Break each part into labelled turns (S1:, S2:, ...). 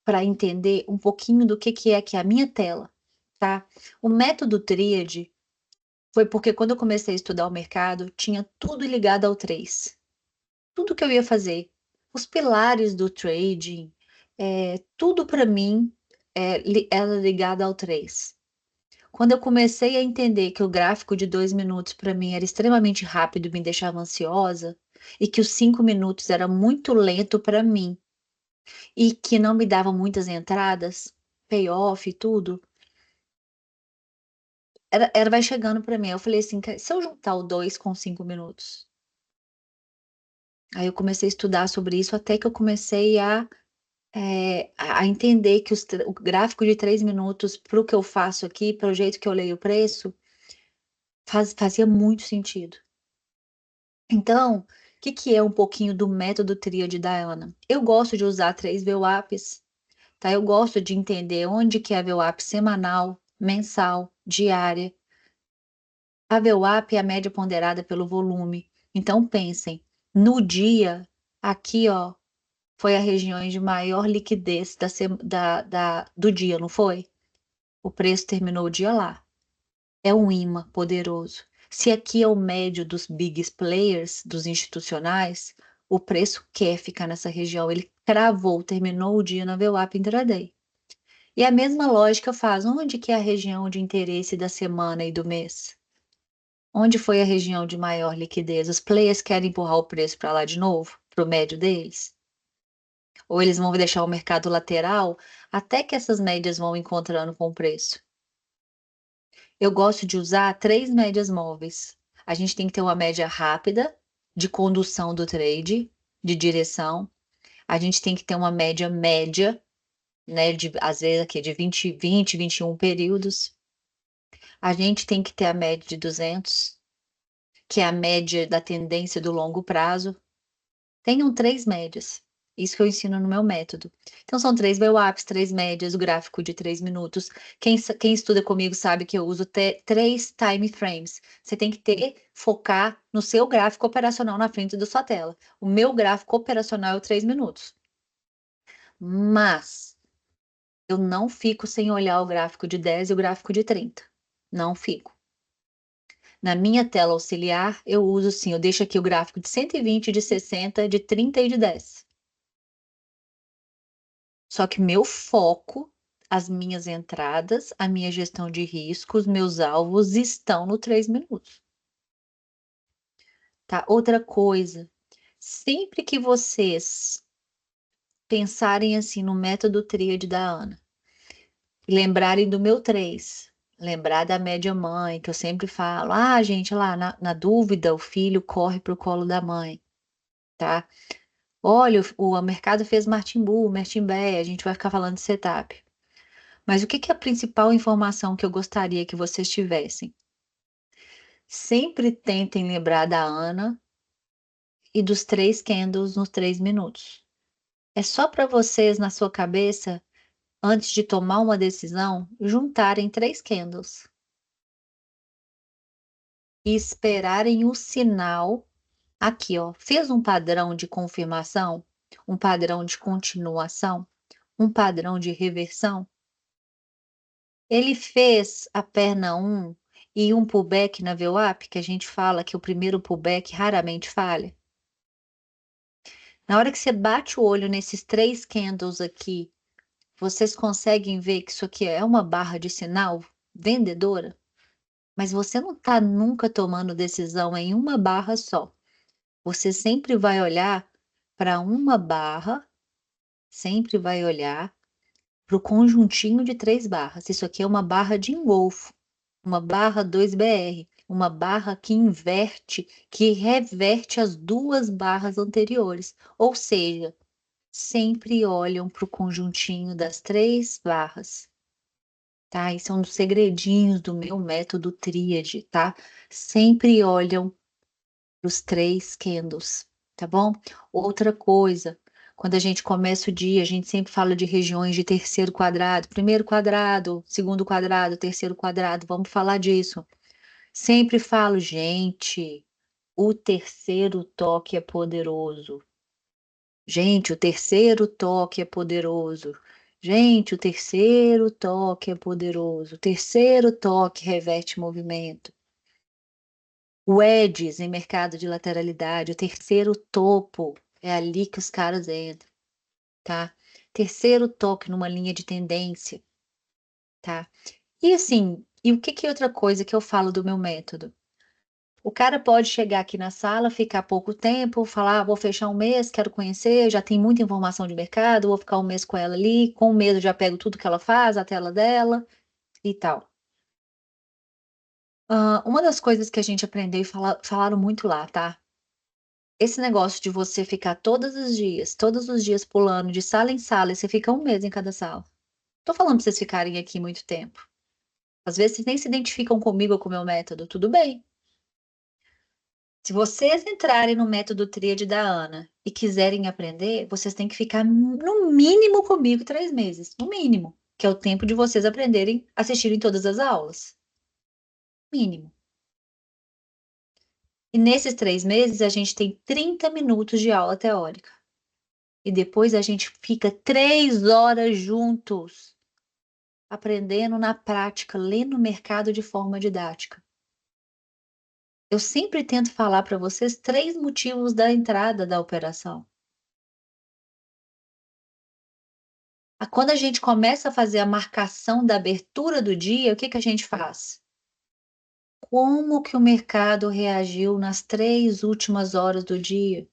S1: para entender um pouquinho do que é a minha tela, tá? O método tríade foi porque quando eu comecei a estudar o mercado, tinha tudo ligado ao 3. Tudo que eu ia fazer, os pilares do trading, tudo para mim, era ligado ao 3. Quando eu comecei a entender que o gráfico de 2 minutos para mim era extremamente rápido e me deixava ansiosa, e que os 5 minutos era muito lento para mim, e que não me dava muitas entradas, payoff e tudo, vai chegando para mim. Eu falei assim: Se eu juntar o 2 com 5 minutos?". Aí eu comecei a estudar sobre isso até que eu comecei a entender que o gráfico de 3 minutos para o que eu faço aqui, para o jeito que eu leio o preço, fazia muito sentido. Então, o que é um pouquinho do método tríade da Ana? Eu gosto de usar 3 VWAPs, tá? Eu gosto de entender onde que é a VWAP semanal, mensal, diária. A VWAP é a média ponderada pelo volume. Então pensem, no dia, aqui ó, foi a região de maior liquidez do dia, não foi? O preço terminou o dia lá. É um imã poderoso. Se aqui é o médio dos biggest players, dos institucionais, o preço quer ficar nessa região. Ele cravou, terminou o dia na VWAP intraday. E a mesma lógica faz, onde que é a região de interesse da semana e do mês? Onde foi a região de maior liquidez? Os players querem empurrar o preço para lá de novo, para o médio deles? Ou eles vão deixar o mercado lateral até que essas médias vão encontrando com o preço? Eu gosto de usar 3 médias móveis. A gente tem que ter uma média rápida de condução do trade, de direção. A gente tem que ter uma média, né, às vezes aqui de 20, 21 períodos. A gente tem que ter a média de 200, que é a média da tendência do longo prazo. Tenham 3 médias. Isso que eu ensino no meu método. Então são 3 VWAPs, 3 médias, o gráfico de 3 minutos. Quem estuda comigo sabe que eu uso 3 time frames. Você tem que focar no seu gráfico operacional na frente da sua tela. O meu gráfico operacional é o 3 minutos. Mas eu não fico sem olhar o gráfico de 10 e o gráfico de 30. Não fico. Na minha tela auxiliar, eu uso sim, eu deixo aqui o gráfico de 120, de 60, de 30 e de 10. Só que meu foco, as minhas entradas, a minha gestão de riscos, meus alvos estão no 3 minutos. Tá? Outra coisa, sempre que vocês pensarem assim no método tríade da Ana, lembrarem do meu 3, lembrar da média mãe, que eu sempre falo, gente, lá na dúvida, o filho corre para o colo da mãe, tá? Olha, o mercado fez Martin Bull, Martin Bear, a gente vai ficar falando de setup. Mas o que é a principal informação que eu gostaria que vocês tivessem? Sempre tentem lembrar da Ana e dos 3 candles nos 3 minutos. É só para vocês, na sua cabeça, antes de tomar uma decisão, juntarem 3 candles e esperarem o sinal aqui, ó. Fez um padrão de confirmação, um padrão de continuação, um padrão de reversão. Ele fez a perna 1 e um pullback na VWAP, que a gente fala que o primeiro pullback raramente falha. Na hora que você bate o olho nesses 3 candles aqui, vocês conseguem ver que isso aqui é uma barra de sinal vendedora? Mas você não está nunca tomando decisão em uma barra só. Você sempre vai olhar para uma barra, sempre vai olhar para o conjuntinho de 3 barras. Isso aqui é uma barra de engolfo, uma barra 2BR, uma barra que inverte, que reverte as 2 barras anteriores. Ou seja, sempre olham para o conjuntinho das 3 barras, tá? Isso é um dos segredinhos do meu método tríade, tá? Sempre olham para os 3 candles, tá bom? Outra coisa, quando a gente começa o dia, a gente sempre fala de regiões de terceiro quadrado, primeiro quadrado, segundo quadrado, terceiro quadrado, vamos falar disso. Sempre falo, gente, o terceiro toque é poderoso. Gente, o terceiro toque é poderoso. Gente, o terceiro toque é poderoso, o terceiro toque reverte movimento. O edges em mercado de lateralidade, o terceiro topo, é ali que os caras entram, tá. Terceiro toque numa linha de tendência, tá. E assim, e o que que é outra coisa que eu falo do meu método? O cara pode chegar aqui na sala, ficar pouco tempo, falar: "Ah, vou fechar um mês, quero conhecer, já tem muita informação de mercado, vou ficar um mês com ela ali, com um mês eu já pego tudo que ela faz, a tela dela e tal". Uma das coisas que a gente aprendeu e falaram muito lá, tá, esse negócio de você ficar todos os dias pulando de sala em sala e você fica um mês em cada sala. Tô falando pra vocês ficarem aqui muito tempo. Às vezes vocês nem se identificam comigo ou com o meu método, tudo bem. Se vocês entrarem no método tríade da Ana e quiserem aprender, vocês têm que ficar no mínimo comigo 3 meses, no mínimo, que é o tempo de vocês aprenderem, assistirem todas as aulas, mínimo. E nesses 3 meses a gente tem 30 minutos de aula teórica, e depois a gente fica 3 horas juntos, aprendendo na prática, lendo o mercado de forma didática. Eu sempre tento falar para vocês 3 motivos da entrada da operação. Quando a gente começa a fazer a marcação da abertura do dia, o que que a gente faz? Como que o mercado reagiu nas 3 últimas horas do dia?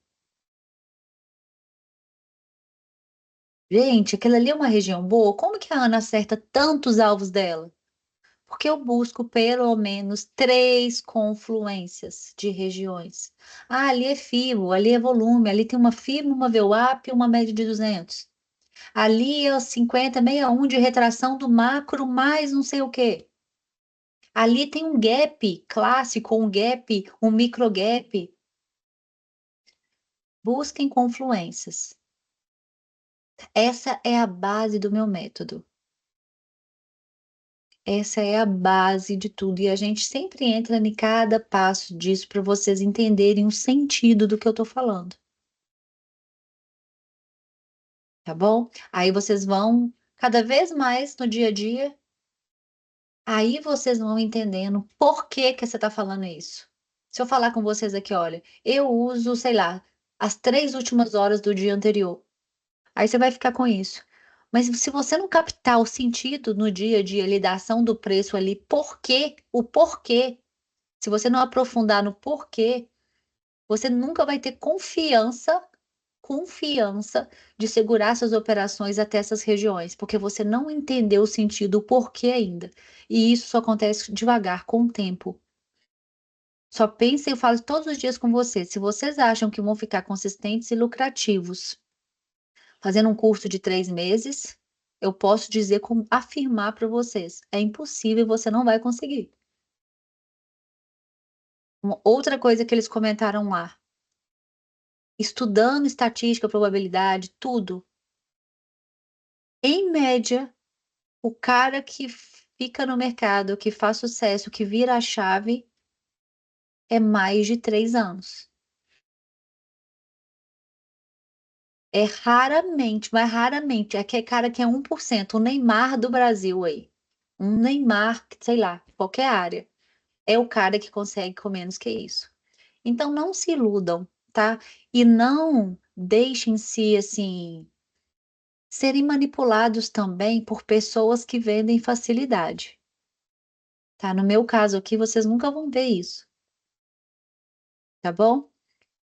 S1: Gente, aquilo ali é uma região boa? Como que a Ana acerta tantos alvos dela? Porque eu busco pelo menos 3 confluências de regiões. Ah, ali é FIBO, ali é volume, ali tem uma FIBO, uma VWAP e uma média de 200. Ali é o 50,61 de retração do macro mais não sei o quê. Ali tem um gap clássico, um gap, um micro gap. Busquem confluências. Essa é a base do meu método. Essa é a base de tudo e a gente sempre entra em cada passo disso para vocês entenderem o sentido do que eu tô falando, tá bom? Aí vocês vão cada vez mais no dia a dia, aí vocês vão entendendo por que que você tá falando isso. Se eu falar com vocês aqui: "Olha, eu uso, sei lá, as 3 últimas horas do dia anterior". Aí você vai ficar com isso. Mas se você não captar o sentido no dia a dia ali da ação do preço ali, o porquê, se você não aprofundar no porquê, você nunca vai ter confiança de segurar suas operações até essas regiões, porque você não entendeu o sentido, o porquê ainda. E isso só acontece devagar, com o tempo. Só pense, eu falo todos os dias com vocês, se vocês acham que vão ficar consistentes e lucrativos fazendo um curso de 3 meses, eu posso dizer afirmar para vocês, é impossível e você não vai conseguir. Uma outra coisa que eles comentaram lá, estudando estatística, probabilidade, tudo, em média, o cara que fica no mercado, que faz sucesso, que vira a chave, é mais de 3 anos. É raramente, mas raramente, é aquele cara que é 1%, o Neymar do Brasil aí, um Neymar, sei lá, qualquer área. É o cara que consegue com menos que isso. Então não se iludam, tá? E não deixem-se, assim, serem manipulados também por pessoas que vendem facilidade, tá? No meu caso aqui, vocês nunca vão ver isso, tá bom?